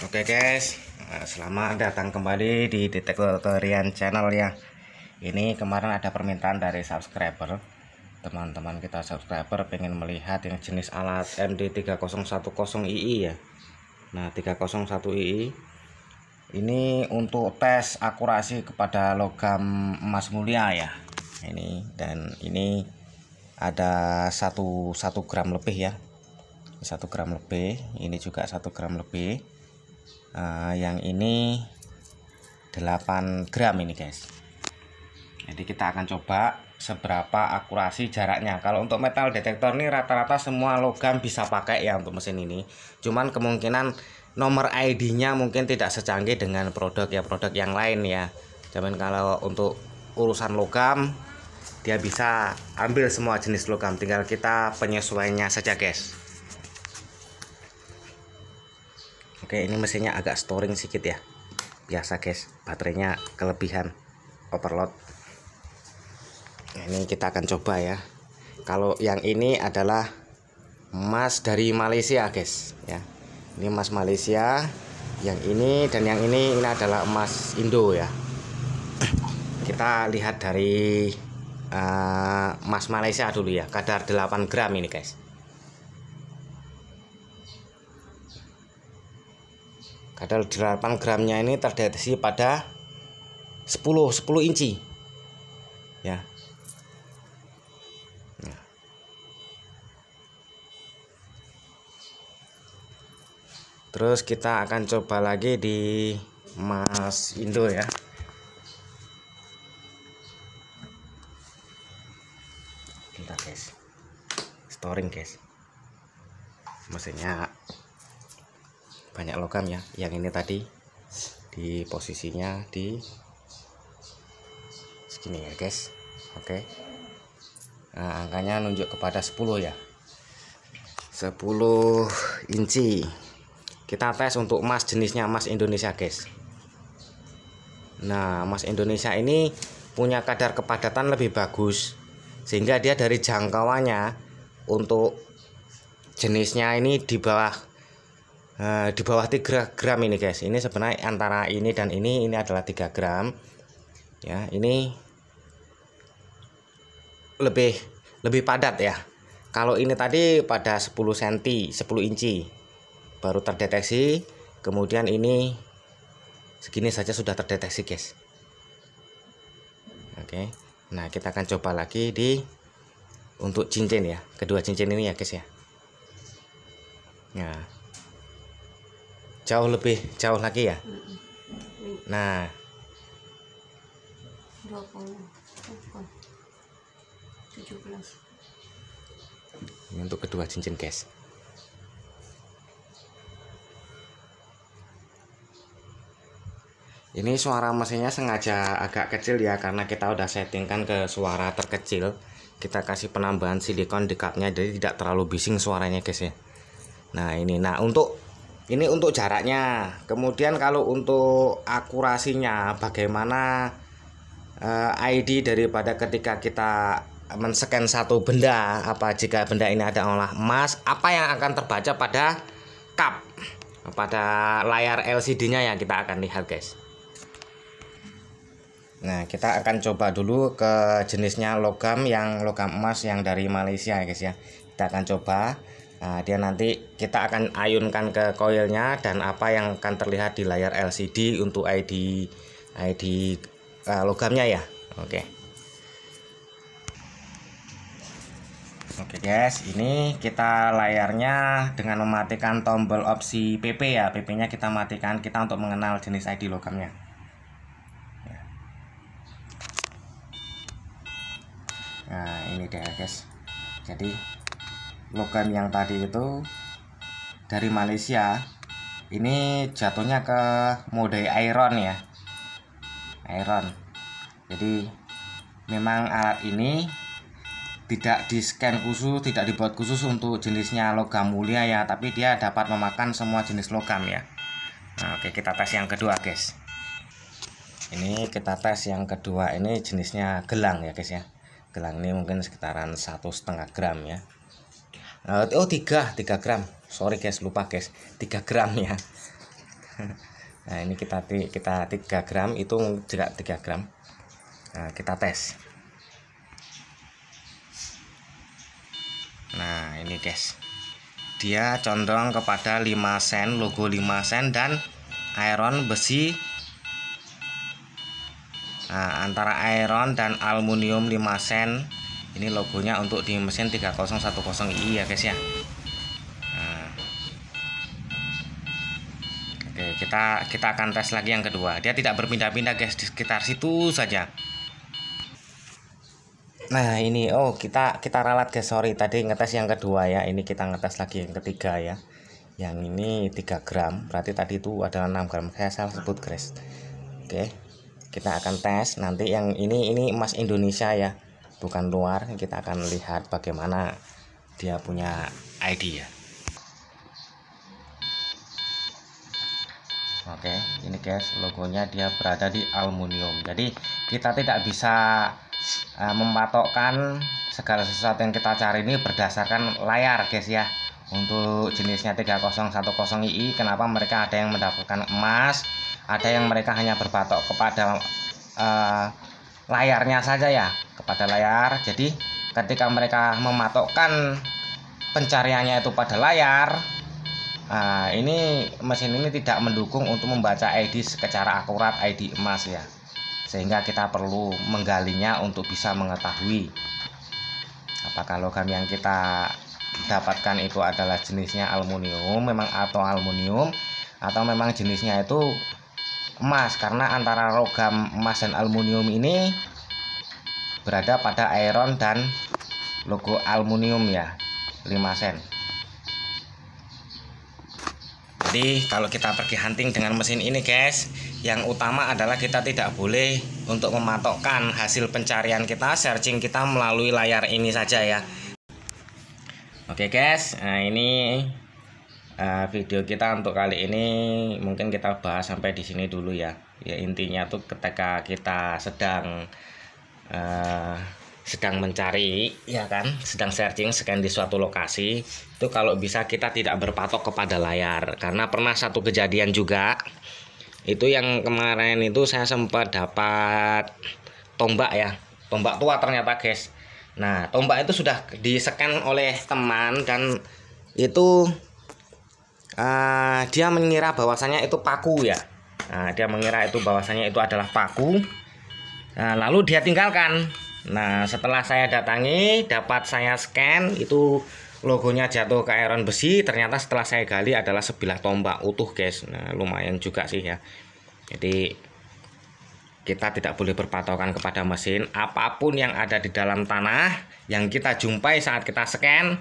Oke guys, selamat datang kembali di Detektor Rian Channel ya. Ini kemarin ada permintaan dari subscriber. Teman-teman kita subscriber pengen melihat yang jenis alat MD3010II ya. Nah 301II ini untuk tes akurasi kepada logam emas mulia ya. Ini dan ini ada 1 gram lebih ya. 1 gram lebih, ini juga 1 gram lebih. Yang ini 8 gram ini guys. Jadi kita akan coba seberapa akurasi jaraknya. Kalau untuk metal detektor ini rata-rata semua logam bisa pakai ya untuk mesin ini. Cuman kemungkinan nomor ID-nya mungkin tidak secanggih dengan produk yang lain ya. Cuman kalau untuk urusan logam dia bisa ambil semua jenis logam, tinggal kita penyesuaiannya saja guys. Oke, ini mesinnya agak storing sedikit ya. Biasa guys, baterainya kelebihan overload. Nah, ini kita akan coba ya. Kalau yang ini adalah emas dari Malaysia guys ya. Ini emas Malaysia. Yang ini dan yang ini adalah emas Indo ya. Kita lihat dari emas Malaysia dulu ya. Kadar 8 gram ini guys. Kadar 8 gramnya ini terdeteksi pada 10 inci ya. Nah. Terus kita akan coba lagi di emas Indo ya. Bentar guys, storing guys, mesinnya banyak logam ya. Yang ini tadi di posisinya di segini ya guys. Oke, nah, angkanya nunjuk kepada 10 ya, 10 inci. Kita tes untuk emas jenisnya emas Indonesia guys. Nah emas Indonesia ini punya kadar kepadatan lebih bagus, sehingga dia dari jangkauannya untuk jenisnya ini di bawah 3 gram ini guys. Ini sebenarnya antara ini dan ini adalah 3 gram ya. Ini lebih padat ya. Kalau ini tadi pada 10 cm 10 inci baru terdeteksi, kemudian ini segini saja sudah terdeteksi guys. Oke, nah kita akan coba lagi di untuk cincin ya, kedua cincin ini ya guys ya. Nah jauh lagi ya. Nah 17 ini untuk kedua cincin guys. Ini suara mesinnya sengaja agak kecil ya, karena kita udah settingkan ke suara terkecil. Kita kasih penambahan silikon di cupnya, jadi tidak terlalu bising suaranya guys ya. Nah ini, ini untuk jaraknya. Kemudian kalau untuk akurasinya bagaimana, ID daripada ketika kita men-scan satu benda, apa jika benda ini adalah emas, apa yang akan terbaca pada cup, pada layar LCD-nya yang kita akan lihat guys. Nah kita akan coba dulu ke jenisnya logam emas yang dari Malaysia ya guys ya. Kita akan coba. Nah, dia nanti kita akan ayunkan ke koilnya, dan apa yang akan terlihat di layar LCD untuk ID logamnya ya. Oke guys, ini kita layarnya dengan mematikan tombol opsi PP ya. PP nya kita matikan, kita untuk mengenal jenis ID logamnya ya. Nah ini dia guys. Jadi logam yang tadi itu dari Malaysia, ini jatuhnya ke mode iron ya, iron. Jadi memang alat ini tidak di scan khusus, tidak dibuat khusus untuk jenisnya logam mulia ya, tapi dia dapat memakan semua jenis logam ya. Nah oke, kita tes yang kedua guys. Ini kita tes yang kedua, ini jenisnya gelang ya guys ya. Gelang ini mungkin sekitaran 1,5 gram ya. Oh 3 gram, sorry guys, lupa guys, 3 gram ya. Nah ini kita 3 gram, itu juga 3 gram. Nah kita tes. Nah ini guys, dia condong kepada 5 sen, logo 5 sen dan iron besi. Nah, antara iron dan aluminium 5 sen. Ini logonya untuk di mesin 3010i ya guys ya. Nah, oke, kita akan tes lagi yang kedua. Dia tidak berpindah-pindah guys, di sekitar situ saja. Nah ini kita ralat guys, sorry tadi ngetes yang kedua ya, ini kita ngetes lagi yang ketiga ya. Yang ini 3 gram, berarti tadi itu adalah 6 gram, saya salah sebut guys. Oke, kita akan tes nanti yang ini emas Indonesia ya, bukan luar. Kita akan lihat bagaimana dia punya ID ya. Oke, ini guys, logonya dia berada di aluminium. Jadi kita tidak bisa mematokkan segala sesuatu yang kita cari ini berdasarkan layar guys ya. Untuk jenisnya 3010i, kenapa mereka ada yang mendapatkan emas, ada yang mereka hanya berpatok kepada layarnya saja ya, kepada layar. Jadi ketika mereka mematokkan pencariannya itu pada layar, ini mesin ini tidak mendukung untuk membaca ID secara akurat, ID emas ya, sehingga kita perlu menggalinya untuk bisa mengetahui apakah logam yang kita dapatkan itu adalah jenisnya aluminium atau memang jenisnya itu emas. Karena antara logam emas dan aluminium ini berada pada iron dan logo aluminium ya, 5 sen. Jadi kalau kita pergi hunting dengan mesin ini guys, yang utama adalah kita tidak boleh untuk mematokkan hasil pencarian kita, searching kita melalui layar ini saja ya. Oke guys, nah ini video kita untuk kali ini mungkin kita bahas sampai di sini dulu ya. Ya intinya tuh ketika kita sedang mencari ya kan, sedang searching scan di suatu lokasi, itu kalau bisa kita tidak berpatok kepada layar. Karena pernah satu kejadian juga, itu yang kemarin itu saya sempat dapat tombak ya, tombak tua ternyata guys. Nah tombak itu sudah di scan oleh teman dan itu dia mengira bahwasanya itu paku ya. Nah dia mengira itu bahwasanya itu adalah paku. Nah, lalu dia tinggalkan. Nah setelah saya datangi, dapat saya scan, itu logonya jatuh ke iron besi. Ternyata setelah saya gali adalah sebilah tombak utuh guys. Nah lumayan juga sih ya. Jadi kita tidak boleh berpatokan kepada mesin. Apapun yang ada di dalam tanah yang kita jumpai saat kita scan,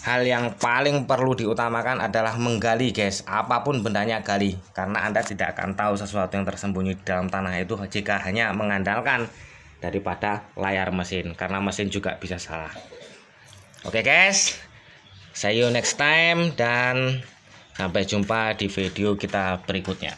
hal yang paling perlu diutamakan adalah menggali guys. Apapun bendanya gali, karena Anda tidak akan tahu sesuatu yang tersembunyi di dalam tanah itu jika hanya mengandalkan daripada layar mesin, karena mesin juga bisa salah. Oke guys, see you next time dan sampai jumpa di video kita berikutnya.